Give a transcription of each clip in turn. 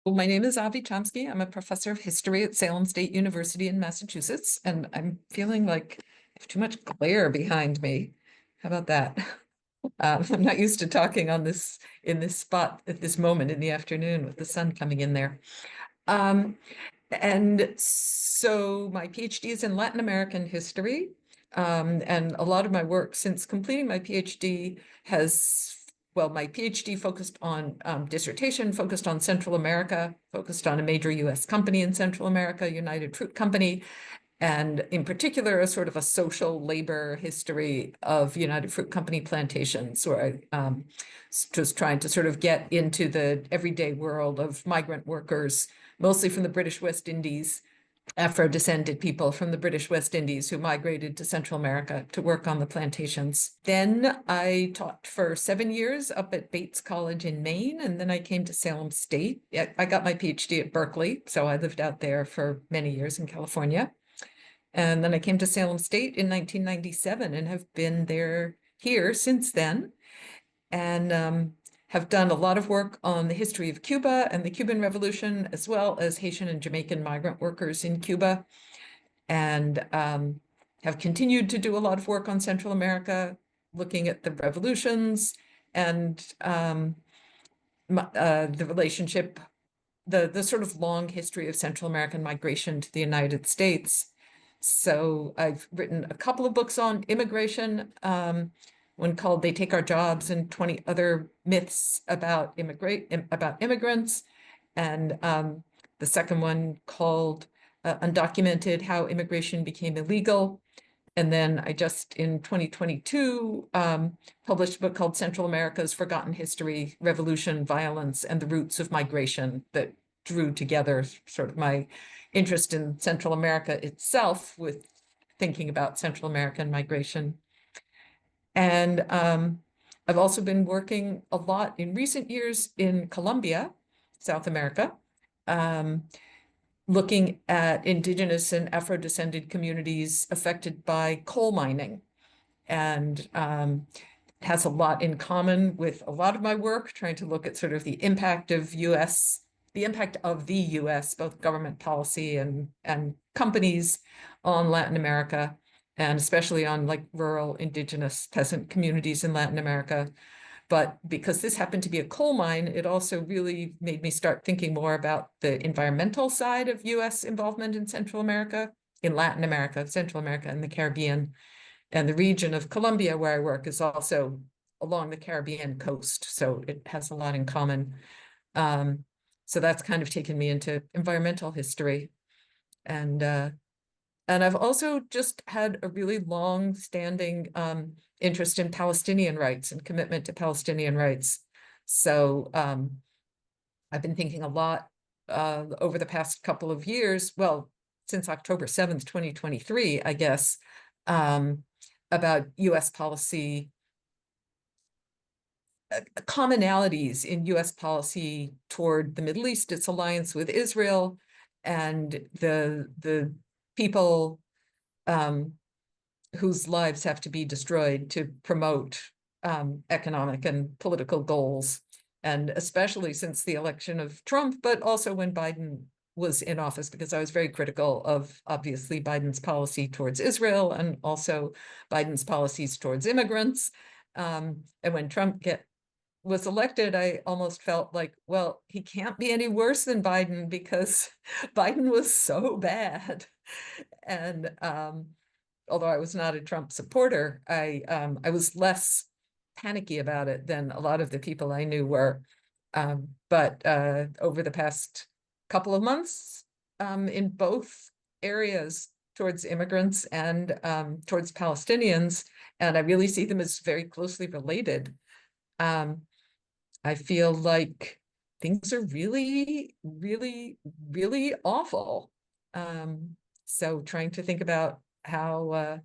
Well, my name is Avi Chomsky. I'm a professor of history at Salem State University in Massachusetts, and I'm feeling like I have too much glare behind me. How about that? I'm not used to talking on this in this spot at this moment in the afternoon with the sun coming in there. Um, and so my PhD is in Latin American history, and a lot of my work since completing my PhD my PhD focused on dissertation, focused on Central America, focused on a major US company in Central America, United Fruit Company, and in particular, a sort of a social labor history of United Fruit Company plantations, where I just trying to sort of get into the everyday world of migrant workers, mostly from the British West Indies, Afro-descended people from the British West Indies who migrated to Central America to work on the plantations. Then I taught for 7 years up at Bates College in Maine, and then I came to Salem State. I got my PhD at Berkeley, so I lived out there for many years in California. And then I came to Salem State in 1997 and have been here since then, and have done a lot of work on the history of Cuba and the Cuban Revolution, as well as Haitian and Jamaican migrant workers in Cuba, and have continued to do a lot of work on Central America, looking at the revolutions and the relationship, the sort of long history of Central American migration to the United States. So I've written a couple of books on immigration, one called They Take Our Jobs and 20 Other Myths about Immigrants, and the second one called Undocumented, How Immigration Became Illegal. And then I just, in 2022, published a book called Central America's Forgotten History, Revolution, Violence, and the Roots of Migration, that drew together sort of my interest in Central America itself with thinking about Central American migration. And I've also been working a lot in recent years in Colombia, South America, looking at indigenous and Afro-descended communities affected by coal mining. And has a lot in common with a lot of my work, trying to look at sort of the impact of the US, both government policy and companies on Latin America, and especially on like rural indigenous peasant communities in Latin America. But because this happened to be a coal mine, it also really made me start thinking more about the environmental side of US involvement in Central America, in Latin America, Central America, and the Caribbean. And the region of Colombia where I work is also along the Caribbean coast, so it has a lot in common. So that's kind of taken me into environmental history. And I've also just had a really long-standing interest in Palestinian rights and commitment to Palestinian rights. So I've been thinking a lot over the past couple of years, well, since October 7th, 2023, I guess, about US policy, commonalities in US policy toward the Middle East, its alliance with Israel, and the people whose lives have to be destroyed to promote economic and political goals. And especially since the election of Trump, but also when Biden was in office, because I was very critical of, obviously, Biden's policy towards Israel and also Biden's policies towards immigrants. And when Trump was elected, I almost felt like, well, he can't be any worse than Biden because Biden was so bad. And although I was not a Trump supporter, I was less panicky about it than a lot of the people I knew were. But over the past couple of months, in both areas, towards immigrants and towards Palestinians, and I really see them as very closely related. I feel like things are really, really, really awful. So trying to think about how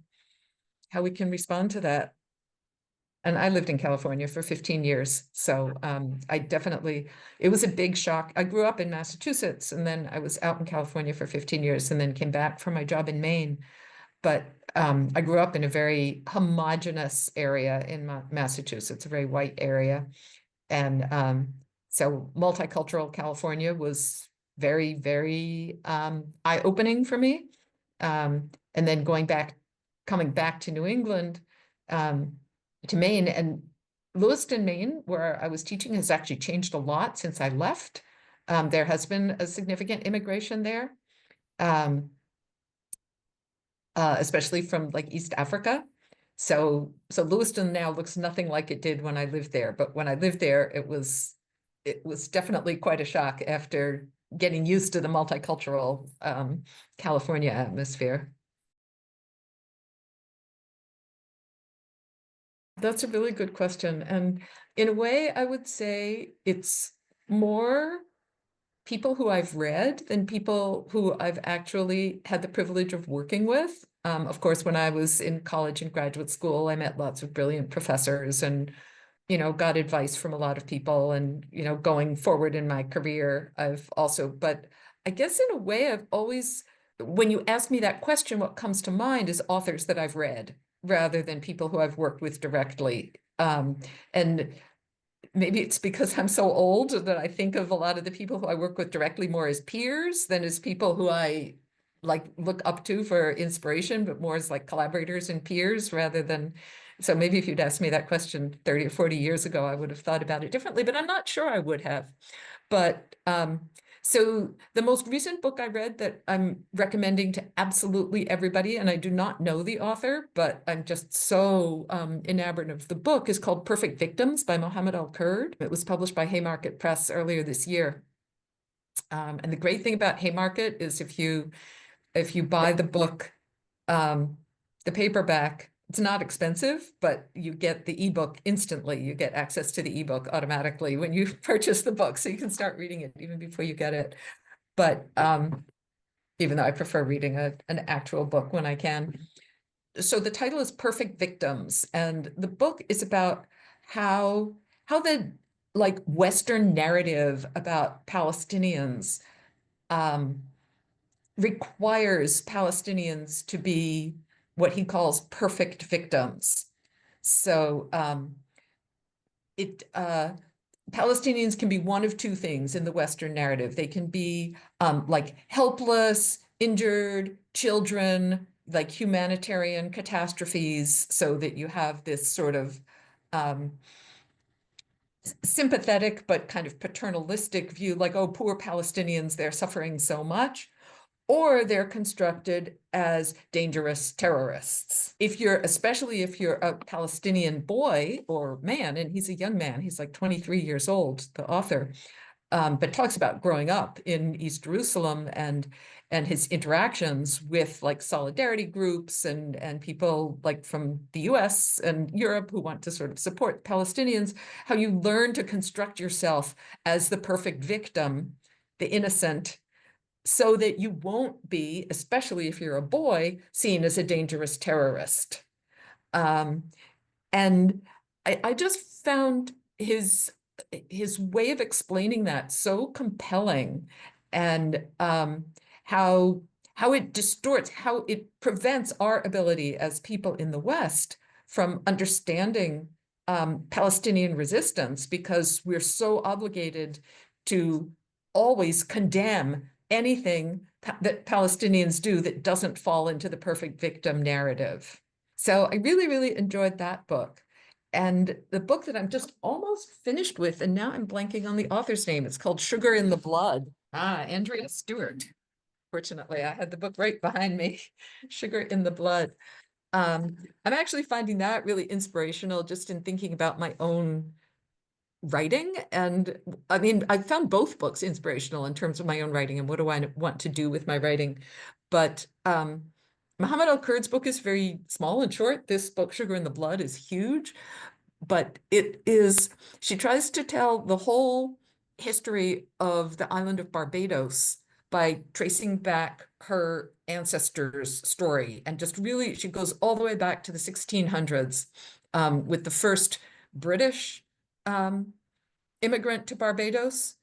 we can respond to that. And I lived in California for 15 years. So it was a big shock. I grew up in Massachusetts, and then I was out in California for 15 years and then came back for my job in Maine. But I grew up in a very homogenous area in Massachusetts, a very white area. And So multicultural California was very, very eye-opening for me. And then coming back to New England, to Maine, and Lewiston, Maine, where I was teaching, has actually changed a lot since I left. There has been a significant immigration there, especially from like East Africa. So Lewiston now looks nothing like it did when I lived there. But when I lived there, it was definitely quite a shock after getting used to the multicultural California atmosphere. That's a really good question. And in a way, I would say it's more people who I've read than people who I've actually had the privilege of working with. Of course, when I was in college and graduate school, I met lots of brilliant professors and, got advice from a lot of people. And, going forward in my career, but I guess in a way, I've always, when you ask me that question, what comes to mind is authors that I've read rather than people who I've worked with directly. And maybe it's because I'm so old that I think of a lot of the people who I work with directly more as peers than as people who I look up to for inspiration, but more as like collaborators and peers rather than. So maybe if you'd asked me that question 30 or 40 years ago, I would have thought about it differently, but I'm not sure I would have. But so the most recent book I read that I'm recommending to absolutely everybody, and I do not know the author, but I'm just so enamored of the book, is called Perfect Victims by Mohammad El-Kurd. It was published by Haymarket Press earlier this year. And the great thing about Haymarket is if you buy the book, the paperback, it's not expensive, but you get the ebook instantly. You get access to the ebook automatically when you purchase the book, so you can start reading it even before you get it. But even though I prefer reading an actual book when I can. So the title is Perfect Victims, and the book is about how the Western narrative about Palestinians requires Palestinians to be what he calls perfect victims. So Palestinians can be one of two things in the Western narrative. They can be helpless, injured, children, like humanitarian catastrophes, so that you have this sort of sympathetic but kind of paternalistic view, like, oh, poor Palestinians, they're suffering so much. Or they're constructed as dangerous terrorists. Especially if you're a Palestinian boy or man, and he's a young man, he's like 23 years old, the author, but talks about growing up in East Jerusalem and his interactions with solidarity groups and people from the US and Europe who want to sort of support Palestinians, how you learn to construct yourself as the perfect victim, the innocent, so that you won't be, especially if you're a boy, seen as a dangerous terrorist. And I just found his way of explaining that so compelling, and how it distorts, how it prevents our ability as people in the West from understanding Palestinian resistance, because we're so obligated to always condemn anything that Palestinians do that doesn't fall into the perfect victim narrative. So I really, really enjoyed that book. And the book that I'm just almost finished with, and now I'm blanking on the author's name, it's called Sugar in the Blood. Andrea Stuart. Fortunately, I had the book right behind me, Sugar in the Blood. I'm actually finding that really inspirational just in thinking about my own writing. And I mean, I found both books inspirational in terms of my own writing and what do I want to do with my writing. But Mohammad El-Kurd's book is very small and short. This book, Sugar in the Blood, is huge, but she tries to tell the whole history of the island of Barbados by tracing back her ancestors' story. And just really, she goes all the way back to the 1600s with the first British immigrant to Barbados.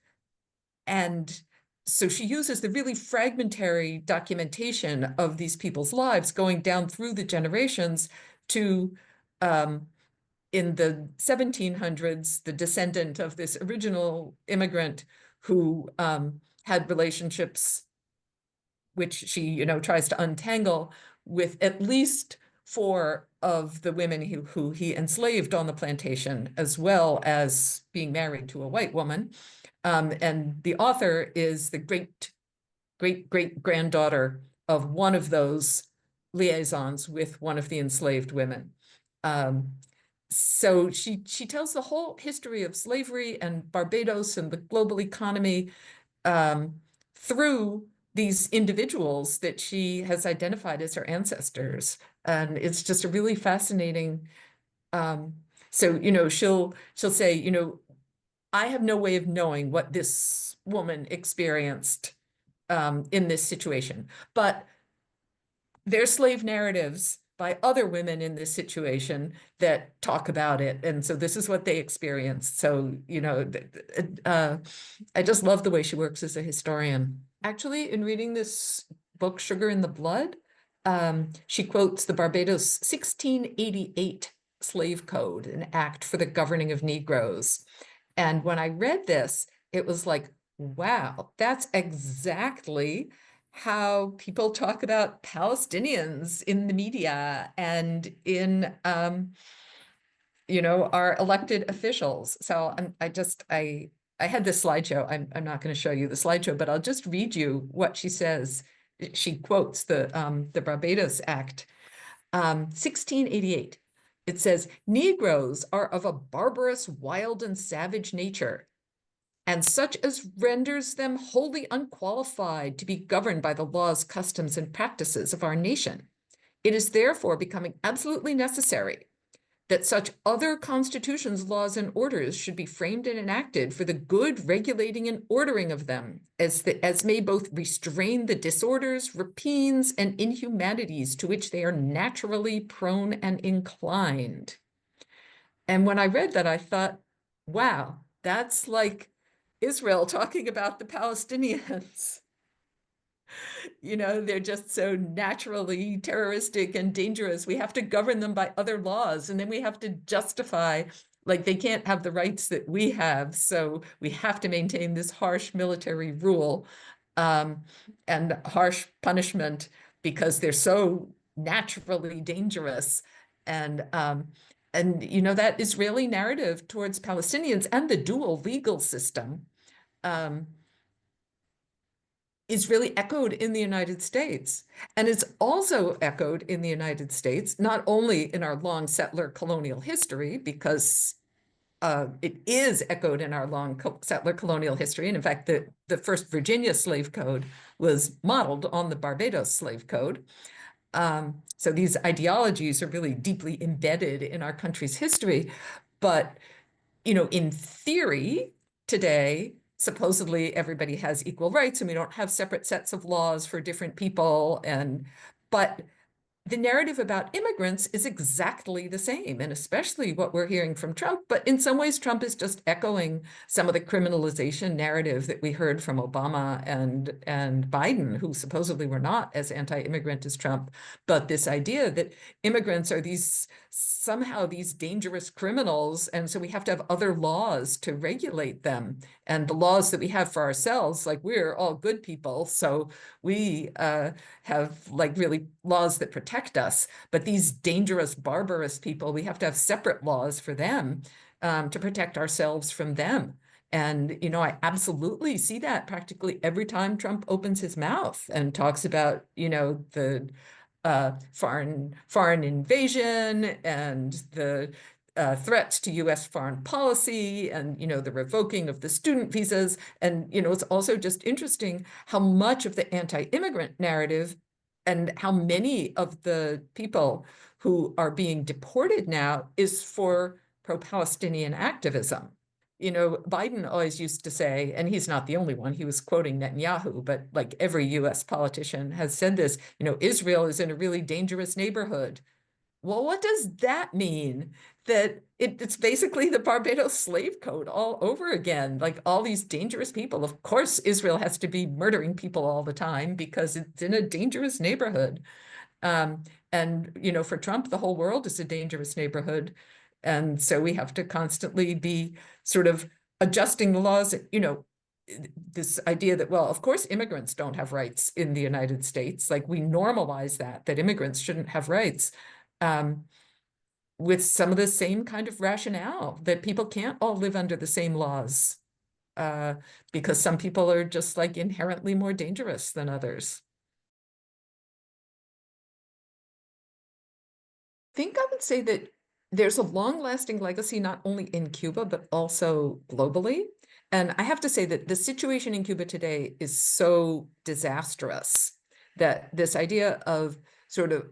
And so she uses the really fragmentary documentation of these people's lives going down through the generations to in the 1700s, the descendant of this original immigrant who had relationships which she, tries to untangle with at least 4 of the women who he enslaved on the plantation, as well as being married to a white woman. And the author is the great granddaughter of one of those liaisons with one of the enslaved women. So she tells the whole history of slavery and Barbados and the global economy through these individuals that she has identified as her ancestors. And it's just a really fascinating, so, she'll say, I have no way of knowing what this woman experienced in this situation, but there's slave narratives by other women in this situation that talk about it. And so this is what they experienced. So, I just love the way she works as a historian. Actually, in reading this book, Sugar in the Blood, she quotes the Barbados 1688 Slave Code, an act for the governing of Negroes. And when I read this, it was like, wow, that's exactly how people talk about Palestinians in the media and in, our elected officials. So I had this slideshow. I'm not going to show you the slideshow, but I'll just read you what she says. She quotes the Barbados Act, 1688. It says, Negroes are of a barbarous, wild, and savage nature, and such as renders them wholly unqualified to be governed by the laws, customs, and practices of our nation. It is therefore becoming absolutely necessary that such other constitutions, laws, and orders should be framed and enacted for the good regulating and ordering of them, as may both restrain the disorders, rapines, and inhumanities to which they are naturally prone and inclined. And when I read that, I thought, wow, that's like Israel talking about the Palestinians. They're just so naturally terroristic and dangerous. We have to govern them by other laws, and then we have to justify, like, they can't have the rights that we have, so we have to maintain this harsh military rule and harsh punishment because they're so naturally dangerous. And that Israeli narrative towards Palestinians and the dual legal system is really echoed in the United States. And it's also echoed in the United States, not only in our long settler colonial history, because it is echoed in our long settler colonial history. And in fact, the first Virginia slave code was modeled on the Barbados slave code. So these ideologies are really deeply embedded in our country's history. But, in theory, today, supposedly everybody has equal rights and we don't have separate sets of laws for different people. But the narrative about immigrants is exactly the same, and especially what we're hearing from Trump. But in some ways, Trump is just echoing some of the criminalization narrative that we heard from Obama and Biden, who supposedly were not as anti-immigrant as Trump. But this idea that immigrants are somehow these dangerous criminals, and so we have to have other laws to regulate them. And the laws that we have for ourselves, like, we're all good people, so we have like really laws that protect us. But these dangerous, barbarous people, we have to have separate laws for them to protect ourselves from them. And, I absolutely see that practically every time Trump opens his mouth and talks about, the foreign invasion and the threats to U.S. foreign policy and, the revoking of the student visas. And, it's also just interesting how much of the anti-immigrant narrative and how many of the people who are being deported now is for pro-Palestinian activism. Biden always used to say, and he's not the only one, he was quoting Netanyahu, but like every US politician has said this, Israel is in a really dangerous neighborhood. Well, what does that mean? That it's basically the Barbados Slave Code all over again, like all these dangerous people. Of course, Israel has to be murdering people all the time because it's in a dangerous neighborhood. And, for Trump, the whole world is a dangerous neighborhood. And so we have to constantly be sort of adjusting the laws, this idea that, well, of course, immigrants don't have rights in the United States. Like we normalize that immigrants shouldn't have rights, with some of the same kind of rationale that people can't all live under the same laws, because some people are just like inherently more dangerous than others. I think I would say that there's a long-lasting legacy, not only in Cuba, but also globally. And I have to say that the situation in Cuba today is so disastrous that this idea of sort of,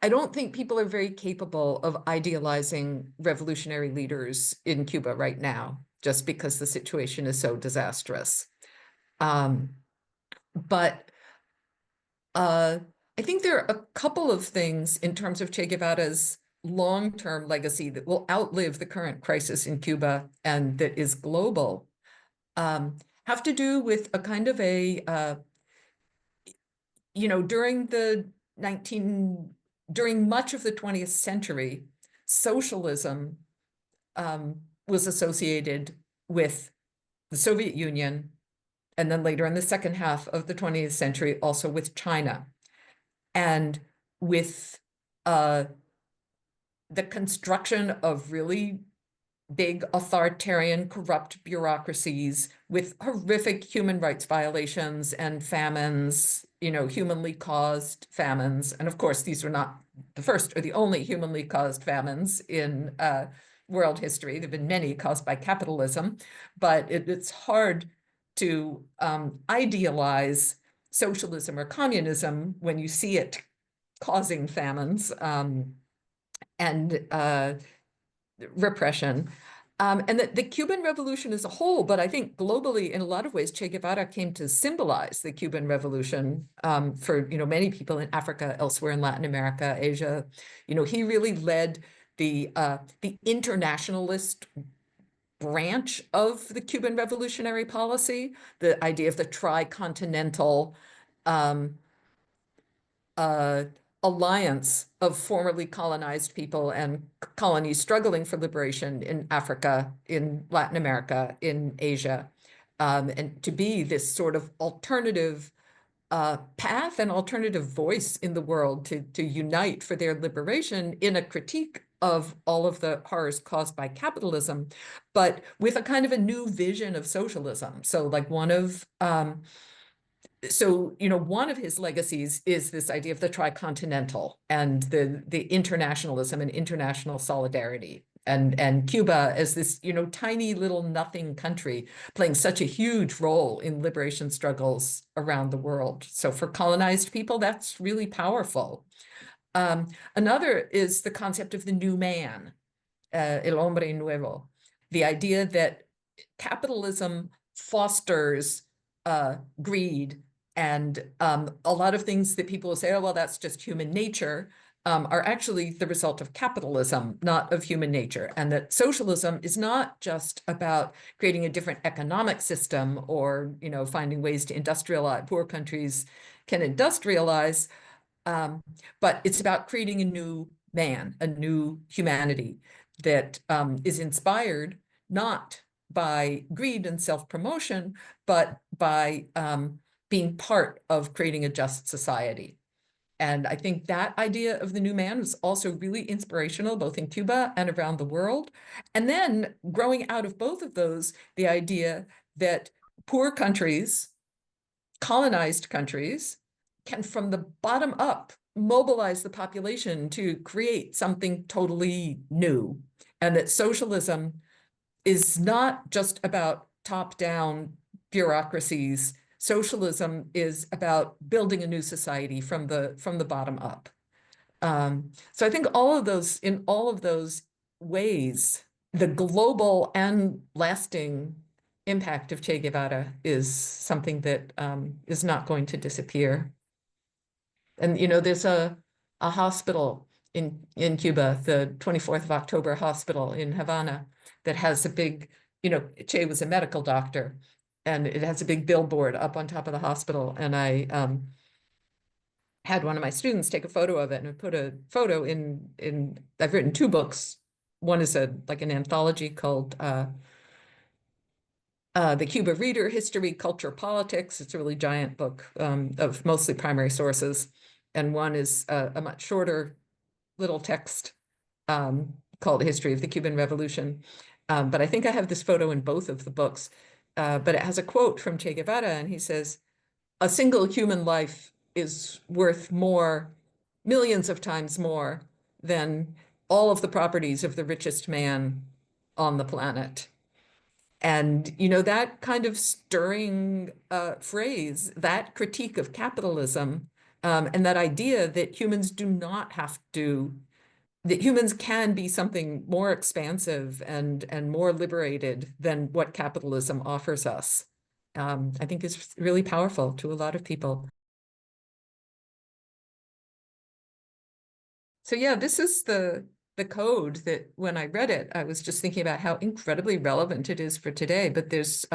I don't think people are very capable of idealizing revolutionary leaders in Cuba right now, just because the situation is so disastrous. But I think there are a couple of things in terms of Che Guevara's long-term legacy that will outlive the current crisis in Cuba and that is global, have to do with a kind of during much of the 20th century, socialism was associated with the Soviet Union, and then later in the second half of the 20th century, also with China, and with the construction of really big authoritarian, corrupt bureaucracies with horrific human rights violations and famines, humanly caused famines. And of course, these are not the first or the only humanly caused famines in world history. There have been many caused by capitalism, but it's hard to idealize socialism or communism when you see it causing famines and repression. And the Cuban Revolution as a whole, but I think globally, in a lot of ways, Che Guevara came to symbolize the Cuban Revolution for many people in Africa, elsewhere in Latin America, Asia. He really led the internationalist branch of the Cuban revolutionary policy, the idea of the tricontinental alliance of formerly colonized people and colonies struggling for liberation in Africa, in Latin America, in Asia, and to be this sort of alternative path and alternative voice in the world to unite for their liberation in a critique of all of the horrors caused by capitalism, but with a kind of a new vision of socialism. So like one of his legacies is this idea of the tricontinental and the internationalism and international solidarity. And Cuba as this, tiny little nothing country playing such a huge role in liberation struggles around the world. So for colonized people, that's really powerful. Another is the concept of the new man, el hombre nuevo, the idea that capitalism fosters greed, and a lot of things that people will say, oh, well, that's just human nature, are actually the result of capitalism, not of human nature. And that socialism is not just about creating a different economic system or, finding ways to industrialize. Poor countries can industrialize, but it's about creating a new man, a new humanity that is inspired not by greed and self-promotion, but by being part of creating a just society. And I think that idea of the new man was also really inspirational, both in Cuba and around the world. And then growing out of both of those, the idea that poor countries, colonized countries, can from the bottom up mobilize the population to create something totally new. And that socialism is not just about top-down bureaucracies. Socialism is about building a new society from the bottom up. So I think in all of those ways, the global and lasting impact of Che Guevara is something that is not going to disappear. And there's a hospital in Cuba, the 24th of October hospital in Havana, that has a big, Che was a medical doctor, and it has a big billboard up on top of the hospital. And I had one of my students take a photo of it and put a photo in I've written 2 books one is like an anthology called The Cuba Reader, History, Culture, Politics. It's a really giant book of mostly primary sources. And one is a much shorter little text called History of the Cuban Revolution. But I think I have this photo in both of the books. But it has a quote from Che Guevara, and he says, "A single human life is worth more, millions of times more, than all of the properties of the richest man on the planet." And, that kind of stirring phrase, that critique of capitalism, and that idea that humans do not have to, that humans can be something more expansive and more liberated than what capitalism offers us, I think is really powerful to a lot of people. So yeah, this is the code that when I read it, I was just thinking about how incredibly relevant it is for today. But there's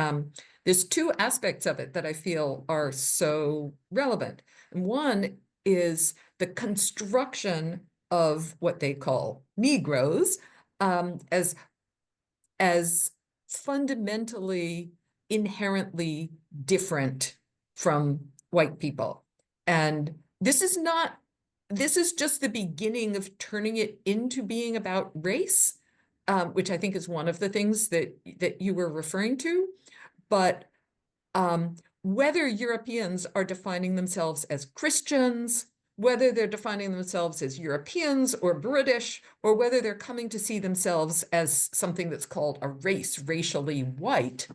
two aspects of it that I feel are so relevant. And one is the construction of what they call Negroes as fundamentally, inherently different from white people. And this is just the beginning of turning it into being about race, which I think is one of the things that you were referring to. But whether Europeans are defining themselves as Christians, whether they're defining themselves as Europeans or British, or whether they're coming to see themselves as something that's called a race, racially white,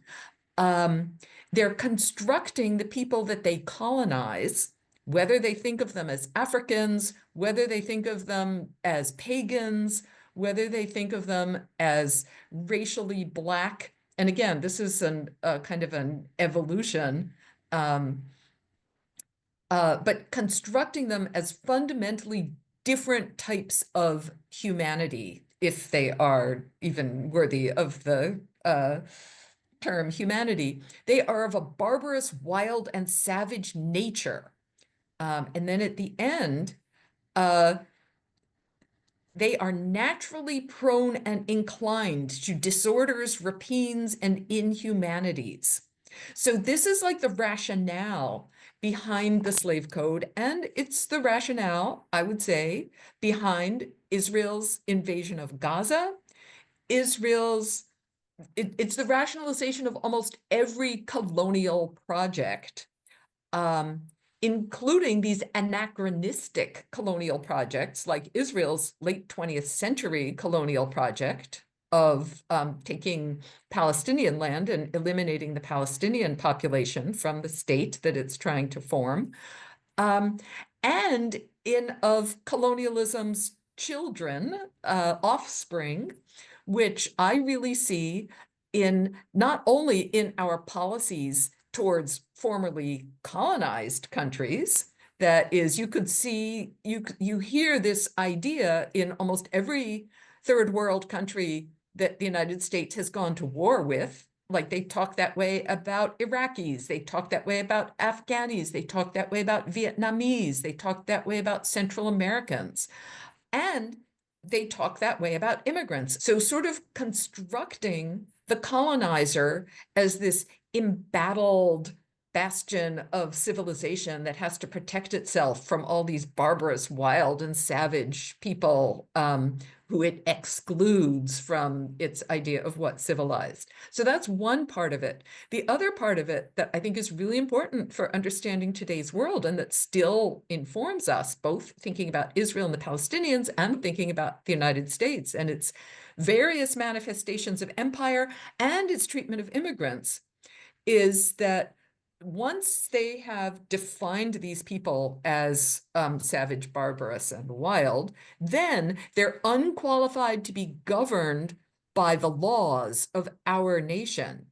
they're constructing the people that they colonize, whether they think of them as Africans, whether they think of them as pagans, whether they think of them as racially Black. And again, this is kind of an evolution, but constructing them as fundamentally different types of humanity, if they are even worthy of the term humanity. They are of a barbarous, wild, and savage nature. And then at the end, they are naturally prone and inclined to disorders, rapines, and inhumanities. So this is like the rationale behind the slave code, and it's the rationale, I would say, behind Israel's invasion of Gaza, it's the rationalization of almost every colonial project, including these anachronistic colonial projects like Israel's late 20th century colonial project of taking Palestinian land and eliminating the Palestinian population from the state that it's trying to form, and of colonialism's children, offspring, which I really see in not only in our policies towards formerly colonized countries. That is, you could see, you hear this idea in almost every third world country that the United States has gone to war with. Like, they talk that way about Iraqis, they talk that way about Afghanis, they talk that way about Vietnamese, they talk that way about Central Americans, and they talk that way about immigrants. So sort of constructing the colonizer as this embattled bastion of civilization that has to protect itself from all these barbarous, wild, and savage people who it excludes from its idea of what's civilized. So that's one part of it. The other part of it that I think is really important for understanding today's world, and that still informs us, both thinking about Israel and the Palestinians and thinking about the United States and its various manifestations of empire and its treatment of immigrants, is that once they have defined these people as savage, barbarous, and wild, then they're unqualified to be governed by the laws of our nation.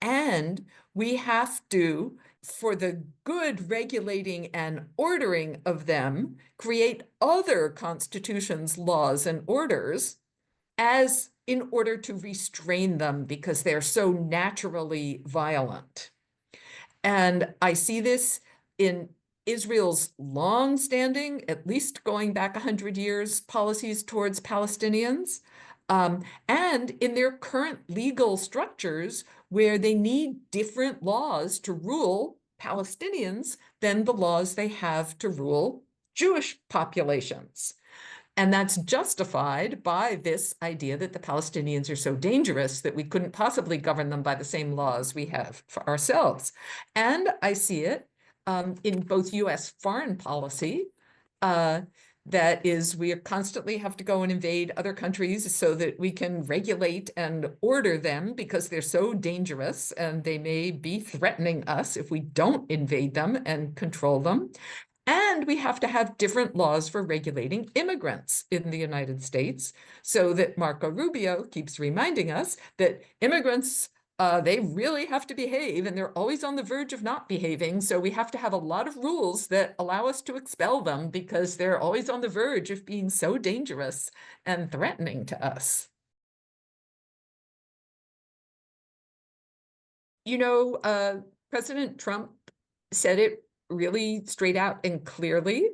And we have to, for the good regulating and ordering of them, create other constitutions, laws, and orders as in order to restrain them because they're so naturally violent. And I see this in Israel's long-standing, at least going back 100 years, policies towards Palestinians. and in their current legal structures where they need different laws to rule Palestinians than the laws they have to rule Jewish populations. And that's justified by this idea that the Palestinians are so dangerous that we couldn't possibly govern them by the same laws we have for ourselves. And I see it in both US foreign policy, that is, we constantly have to go and invade other countries so that we can regulate and order them because they're so dangerous and they may be threatening us if we don't invade them and control them. And we have to have different laws for regulating immigrants in the United States so that Marco Rubio keeps reminding us that immigrants, they really have to behave and they're always on the verge of not behaving. So we have to have a lot of rules that allow us to expel them because they're always on the verge of being so dangerous and threatening to us. You know, President Trump said it really straight out and clearly.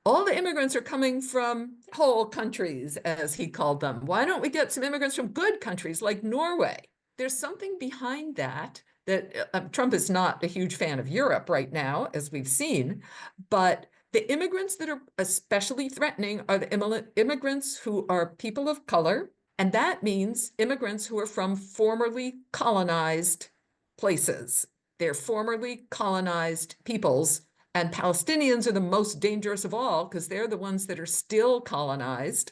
All the immigrants are coming from whole countries, as he called them. Why don't we get some immigrants from good countries like Norway? There's something behind that, that Trump is not a huge fan of Europe right now, as we've seen, but the immigrants that are especially threatening are the immigrants who are people of color, and that means immigrants who are from formerly colonized places. They're formerly colonized peoples, and Palestinians are the most dangerous of all because they're the ones that are still colonized.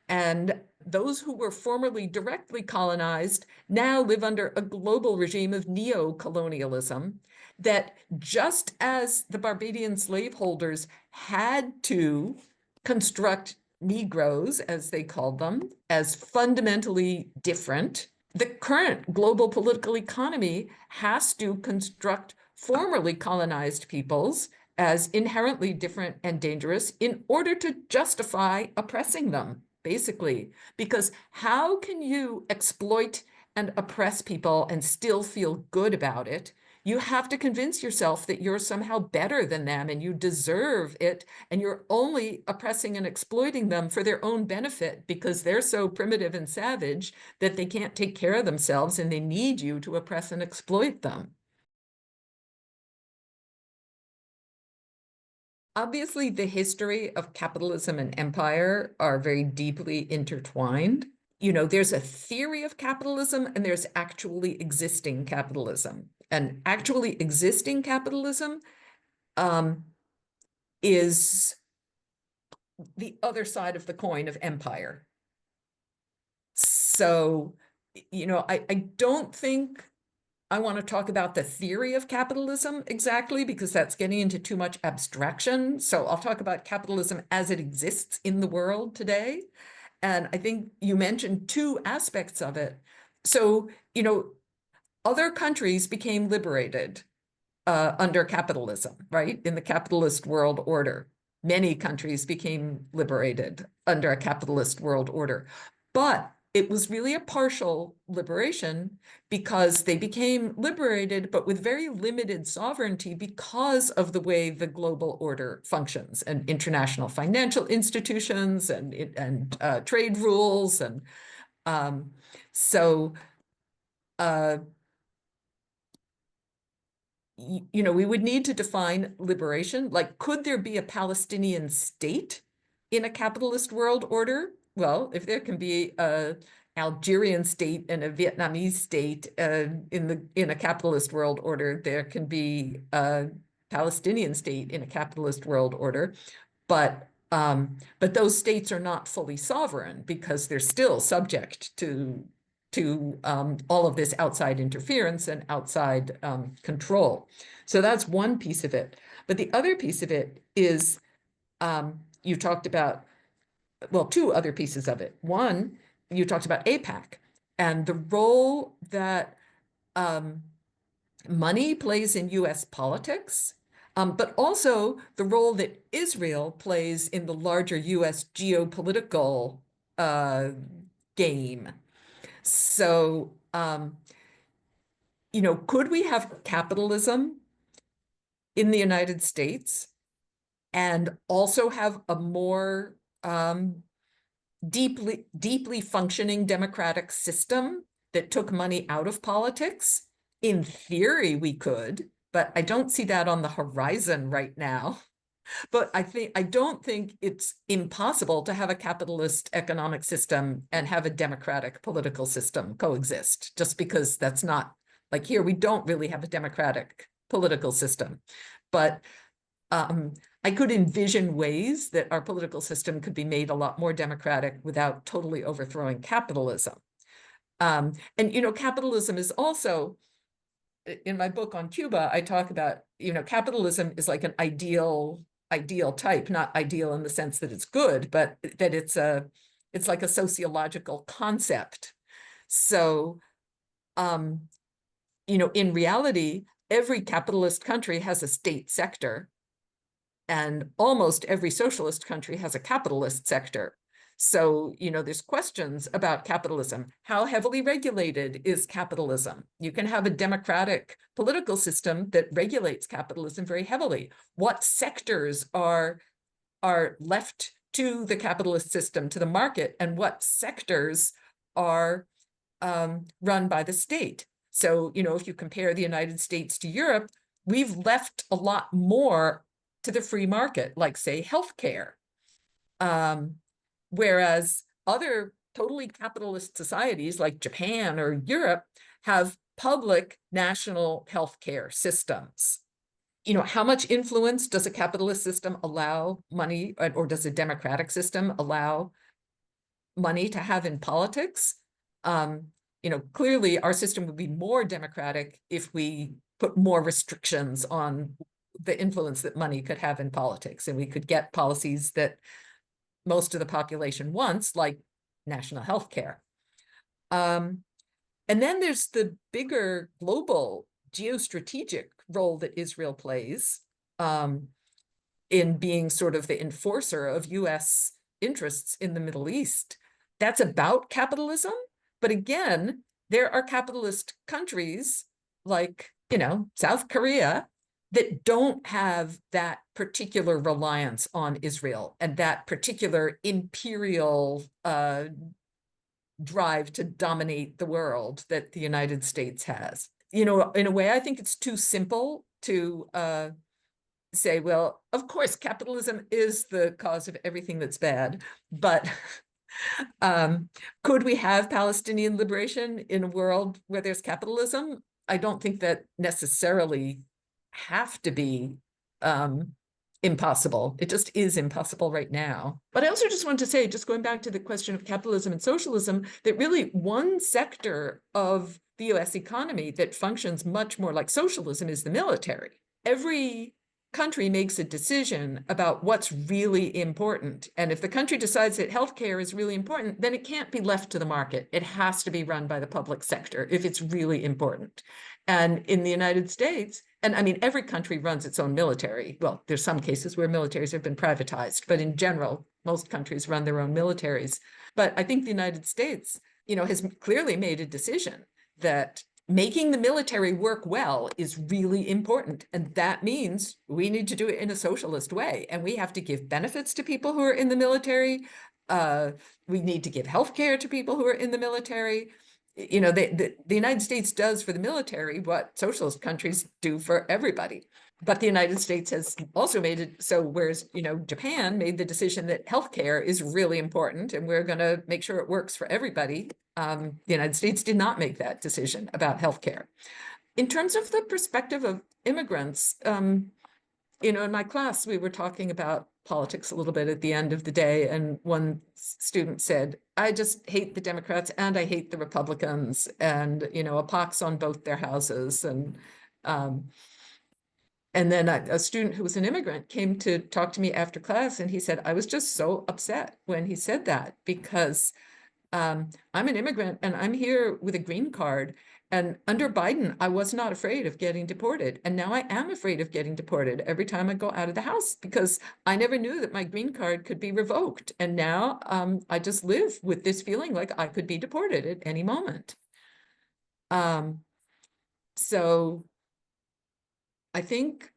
And those who were formerly directly colonized now live under a global regime of neo-colonialism that, just as the Barbadian slaveholders had to construct Negroes, as they called them, as fundamentally different, the current global political economy has to construct formerly colonized peoples as inherently different and dangerous in order to justify oppressing them, basically. Because how can you exploit and oppress people and still feel good about it? You have to convince yourself that you're somehow better than them and you deserve it, and you're only oppressing and exploiting them for their own benefit because they're so primitive and savage that they can't take care of themselves and they need you to oppress and exploit them. Obviously, the history of capitalism and empire are very deeply intertwined. You know, there's a theory of capitalism and there's actually existing capitalism. And actually existing capitalism is the other side of the coin of empire. So, you know, I don't think I want to talk about the theory of capitalism exactly because that's getting into too much abstraction. So I'll talk about capitalism as it exists in the world today. And I think you mentioned two aspects of it. So, you know, other countries became liberated under capitalism, right? In the capitalist world order. Many countries became liberated under a capitalist world order. But it was really a partial liberation because they became liberated, but with very limited sovereignty because of the way the global order functions and international financial institutions and trade rules. And so you know, we would need to define liberation. Like, could there be a Palestinian state in a capitalist world order? Well, if there can be a Algerian state and a Vietnamese state in a capitalist world order, there can be a Palestinian state in a capitalist world order. But those states are not fully sovereign because they're still subject to all of this outside interference and outside control. So that's one piece of it. But the other piece of it is you talked about, well, two other pieces of it. One, you talked about AIPAC and the role that money plays in US politics, but also the role that Israel plays in the larger US geopolitical game. So, you know, could we have capitalism in the United States and also have a more deeply functioning democratic system that took money out of politics? In theory, we could, but I don't see that on the horizon right now. But I don't think it's impossible to have a capitalist economic system and have a democratic political system coexist, just because that's not, like, here we don't really have a democratic political system. But I could envision ways that our political system could be made a lot more democratic without totally overthrowing capitalism. And, capitalism is also, in my book on Cuba, I talk about, capitalism is like an ideal type, not ideal in the sense that it's good, but that it's like a sociological concept. So, in reality, every capitalist country has a state sector, and almost every socialist country has a capitalist sector. So, there's questions about capitalism. How heavily regulated is capitalism? You can have a democratic political system that regulates capitalism very heavily. What sectors are left to the capitalist system, to the market, and what sectors are run by the state? So, if you compare the United States to Europe, we've left a lot more to the free market, like, say, healthcare. Whereas other totally capitalist societies like Japan or Europe have public national healthcare systems. How much influence does a capitalist system allow money, or does a democratic system allow money to have in politics? Clearly our system would be more democratic if we put more restrictions on the influence that money could have in politics, and we could get policies that most of the population wants, like national health care. And then there's the bigger global geostrategic role that Israel plays in being sort of the enforcer of US interests in the Middle East. That's about capitalism. But again, there are capitalist countries like, South Korea, that don't have that particular reliance on Israel and that particular imperial drive to dominate the world that the United States has. In a way, I think it's too simple to say, well, of course, capitalism is the cause of everything that's bad, but could we have Palestinian liberation in a world where there's capitalism? I don't think that necessarily have to be impossible. It just is impossible right now. But I also just want to say, just going back to the question of capitalism and socialism, that really one sector of the US economy that functions much more like socialism is the military. Every country makes a decision about what's really important. And if the country decides that healthcare is really important, then it can't be left to the market. It has to be run by the public sector if it's really important. And in the United States, and I mean, every country runs its own military. Well, there's some cases where militaries have been privatized, but in general, most countries run their own militaries. But I think the United States, has clearly made a decision that making the military work well is really important. And that means we need to do it in a socialist way. And we have to give benefits to people who are in the military. We need to give healthcare to people who are in the military. The United States does for the military what socialist countries do for everybody. But the United States has also made it so, whereas, Japan made the decision that healthcare is really important and we're going to make sure it works for everybody. The United States did not make that decision about healthcare. In terms of the perspective of immigrants, in my class, we were talking about politics a little bit at the end of the day, and one student said, I just hate the Democrats and I hate the Republicans, and, a pox on both their houses. And then a student who was an immigrant came to talk to me after class, and he said, I was just so upset when he said that, because I'm an immigrant and I'm here with a green card. And under Biden, I was not afraid of getting deported. And now I am afraid of getting deported every time I go out of the house, because I never knew that my green card could be revoked. And now I just live with this feeling like I could be deported at any moment. So I think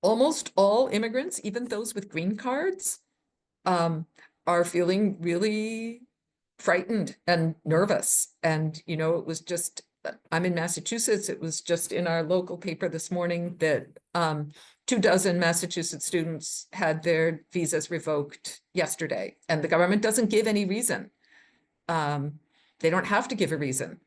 almost all immigrants, even those with green cards, are feeling really frightened and nervous. And, you know, it was just, I'm in Massachusetts. It was just in our local paper this morning that 24 Massachusetts students had their visas revoked yesterday, and the government doesn't give any reason. They don't have to give a reason.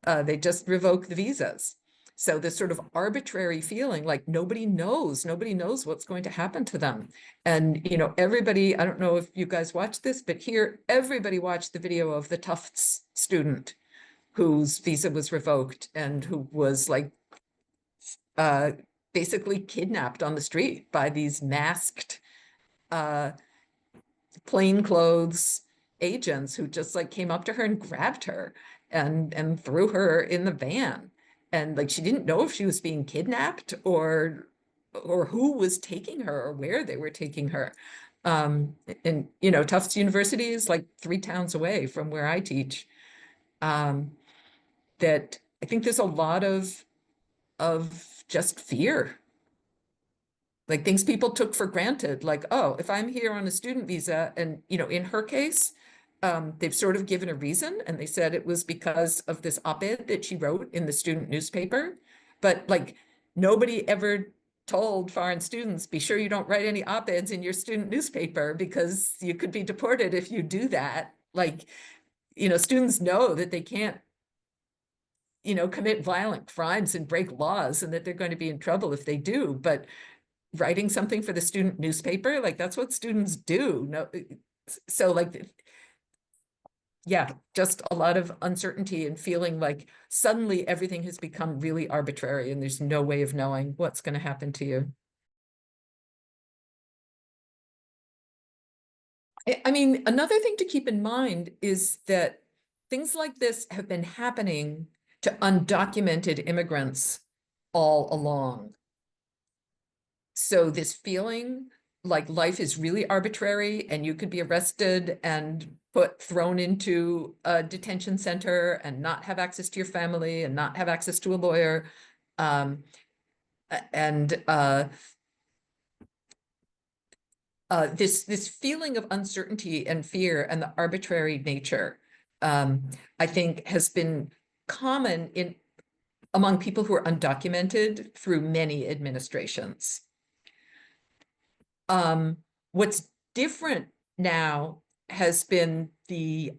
They just revoke the visas. So this sort of arbitrary feeling like nobody knows what's going to happen to them. And, you know, everybody, I don't know if you guys watched this, but here, everybody watched the video of the Tufts student whose visa was revoked and who was like basically kidnapped on the street by these masked plainclothes agents who just like came up to her and grabbed her and threw her in the van. And like she didn't know if she was being kidnapped or who was taking her or where they were taking her. And you know, Tufts University is like 3 towns away from where I teach. That I think there's a lot of just fear, like things people took for granted, like, oh, if I'm here on a student visa, and, you know, in her case, they've sort of given a reason, and they said it was because of this op-ed that she wrote in the student newspaper. But like nobody ever told foreign students, be sure you don't write any op-eds in your student newspaper because you could be deported if you do that. Like, you know, students know that they can't, you know, commit violent crimes and break laws and that they're going to be in trouble if they do. But writing something for the student newspaper, like that's what students do. No, so like, yeah, just a lot of uncertainty and feeling like suddenly everything has become really arbitrary and there's no way of knowing what's going to happen to you. I mean, another thing to keep in mind is that things like this have been happening to undocumented immigrants all along. So this feeling like life is really arbitrary and you could be arrested and thrown into a detention center and not have access to your family and not have access to a lawyer. This feeling of uncertainty and fear and the arbitrary nature, I think has been common among people who are undocumented through many administrations. What's different now has been the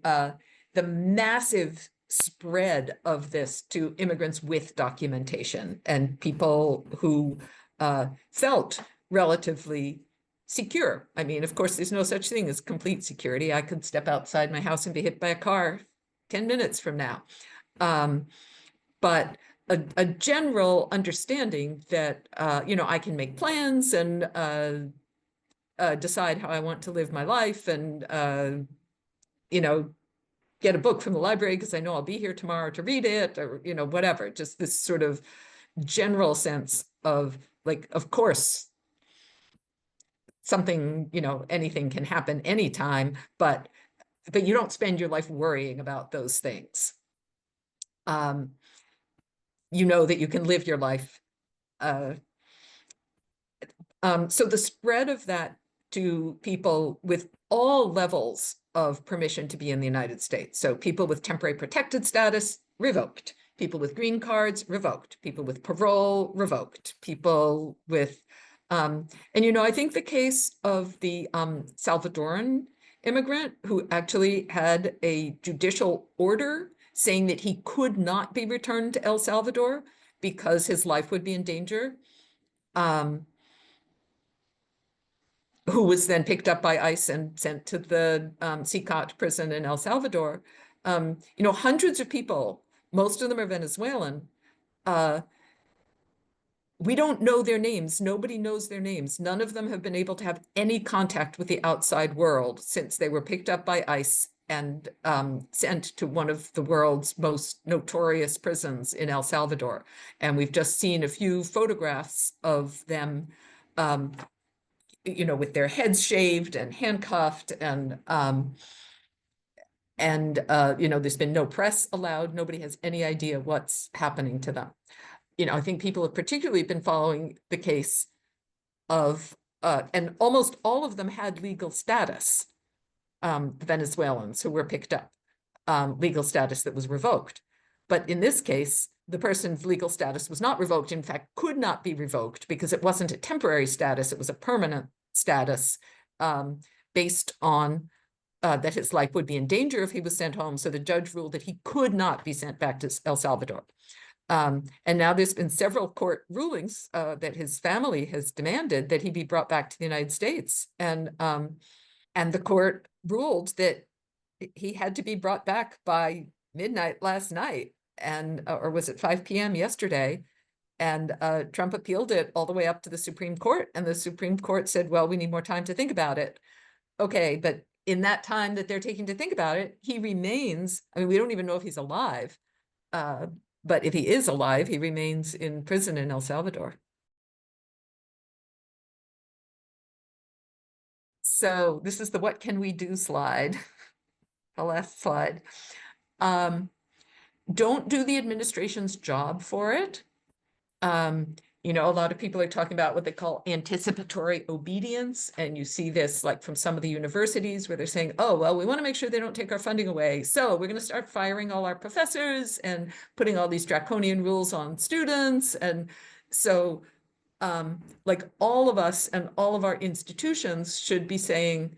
massive spread of this to immigrants with documentation and people who felt relatively secure. I mean, of course, there's no such thing as complete security. I could step outside my house and be hit by a car 10 minutes from now. But a general understanding that, you know, I can make plans and decide how I want to live my life and, you know, get a book from the library because I know I'll be here tomorrow to read it or, you know, whatever. Just this sort of general sense of like, of course, something, you know, anything can happen anytime, but you don't spend your life worrying about those things. You know that you can live your life. So the spread of that to people with all levels of permission to be in the United States. So people with temporary protected status, revoked. People with green cards, revoked. People with parole, revoked. People with, and you know, I think the case of the Salvadoran immigrant who actually had a judicial order saying that he could not be returned to El Salvador because his life would be in danger, who was then picked up by ICE and sent to the CICOT prison in El Salvador. You know, hundreds of people, most of them are Venezuelan. We don't know their names. Nobody knows their names. None of them have been able to have any contact with the outside world since they were picked up by ICE and sent to one of the world's most notorious prisons in El Salvador. And we've just seen a few photographs of them, you know, with their heads shaved and handcuffed and you know, there's been no press allowed. Nobody has any idea what's happening to them. You know, I think people have particularly been following the case of, and almost all of them had legal status, Venezuelans who were picked up. legal status that was revoked. But in this case, the person's legal status was not revoked, in fact, could not be revoked because it wasn't a temporary status, it was a permanent status based on that his life would be in danger if he was sent home. So the judge ruled that he could not be sent back to El Salvador. And now there's been several court rulings that his family has demanded that he be brought back to the United States. And the court ruled that he had to be brought back by midnight last night, and or was it 5 p.m. yesterday? And Trump appealed it all the way up to the Supreme Court, and the Supreme Court said, well, we need more time to think about it. Okay, but in that time that they're taking to think about it, he remains, I mean, we don't even know if he's alive, but if he is alive, he remains in prison in El Salvador. So this is the what can we do slide, the last slide. Don't do the administration's job for it. You know, a lot of people are talking about what they call anticipatory obedience. And you see this like from some of the universities where they're saying, oh, well, we want to make sure they don't take our funding away. So we're going to start firing all our professors and putting all these draconian rules on students. And so like all of us and all of our institutions should be saying,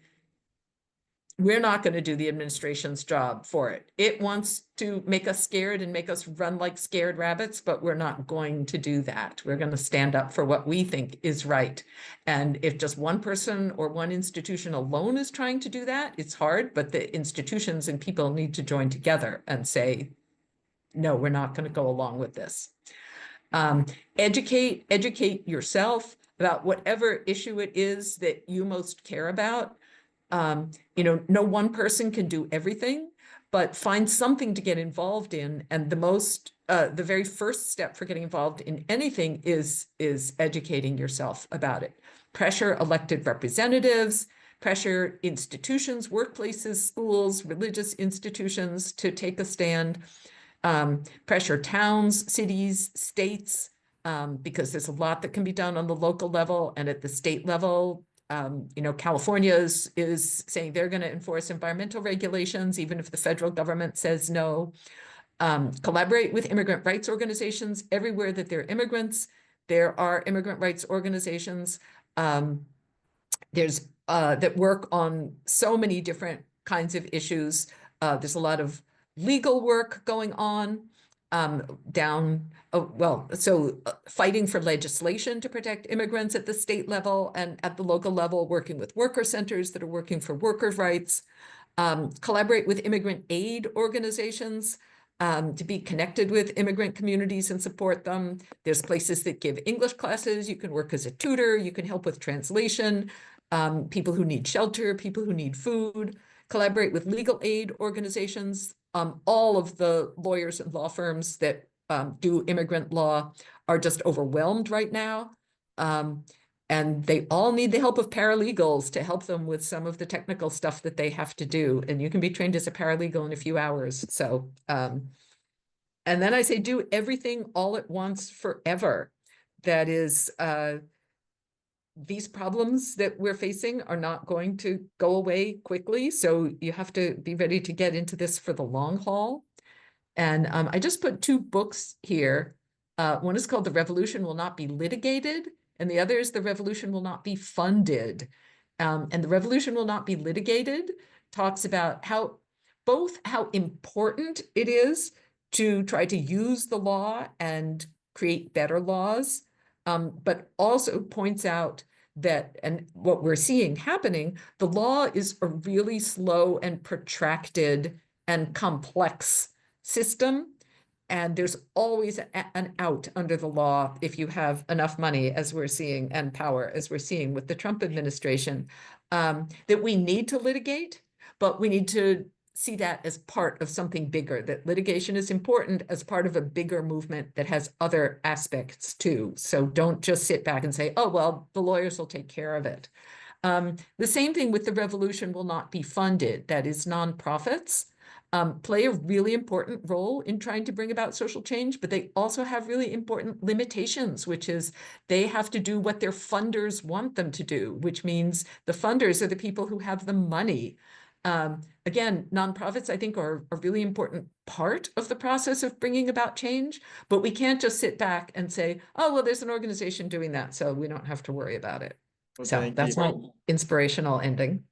we're not going to do the administration's job for it. It wants to make us scared and make us run like scared rabbits, but we're not going to do that. We're going to stand up for what we think is right. And if just one person or one institution alone is trying to do that, it's hard, but the institutions and people need to join together and say, no, we're not going to go along with this. Educate yourself about whatever issue it is that you most care about. You know, no one person can do everything, but find something to get involved in. And the very first step for getting involved in anything is educating yourself about it. Pressure elected representatives, pressure institutions, workplaces, schools, religious institutions to take a stand. Pressure towns, cities, states, because there's a lot that can be done on the local level and at the state level. You know, California is saying they're going to enforce environmental regulations, even if the federal government says no. Collaborate with immigrant rights organizations. Everywhere that there are immigrants, there are immigrant rights organizations. There's that work on so many different kinds of issues. There's a lot of legal work going on. Fighting for legislation to protect immigrants at the state level and at the local level, working with worker centers that are working for workers' rights, collaborate with immigrant aid organizations to be connected with immigrant communities and support them. There's places that give English classes. You can work as a tutor. You can help with translation, people who need shelter, people who need food, collaborate with legal aid organizations. All of the lawyers and law firms that do immigrant law are just overwhelmed right now. And they all need the help of paralegals to help them with some of the technical stuff that they have to do. And you can be trained as a paralegal in a few hours. So, and then I say, do everything all at once forever. That is, these problems that we're facing are not going to go away quickly. So you have to be ready to get into this for the long haul. And I just put 2 books here. One is called The Revolution Will Not Be Litigated, and the other is The Revolution Will Not Be Funded. And The Revolution Will Not Be Litigated talks about how important it is to try to use the law and create better laws, but also points out that, and what we're seeing happening, the law is a really slow and protracted and complex system. And there's always an out under the law if you have enough money, as we're seeing, and power, as we're seeing with the Trump administration, that we need to litigate, but we need to see that as part of something bigger, that litigation is important as part of a bigger movement that has other aspects too. So don't just sit back and say, oh, well, the lawyers will take care of it. The same thing with The Revolution Will Not Be Funded. That is, nonprofits play a really important role in trying to bring about social change, but they also have really important limitations, which is they have to do what their funders want them to do, which means the funders are the people who have the money. Again, nonprofits, I think, are a really important part of the process of bringing about change, but we can't just sit back and say, oh, well, there's an organization doing that, so we don't have to worry about it. Well, So thank that's you. my inspirational ending.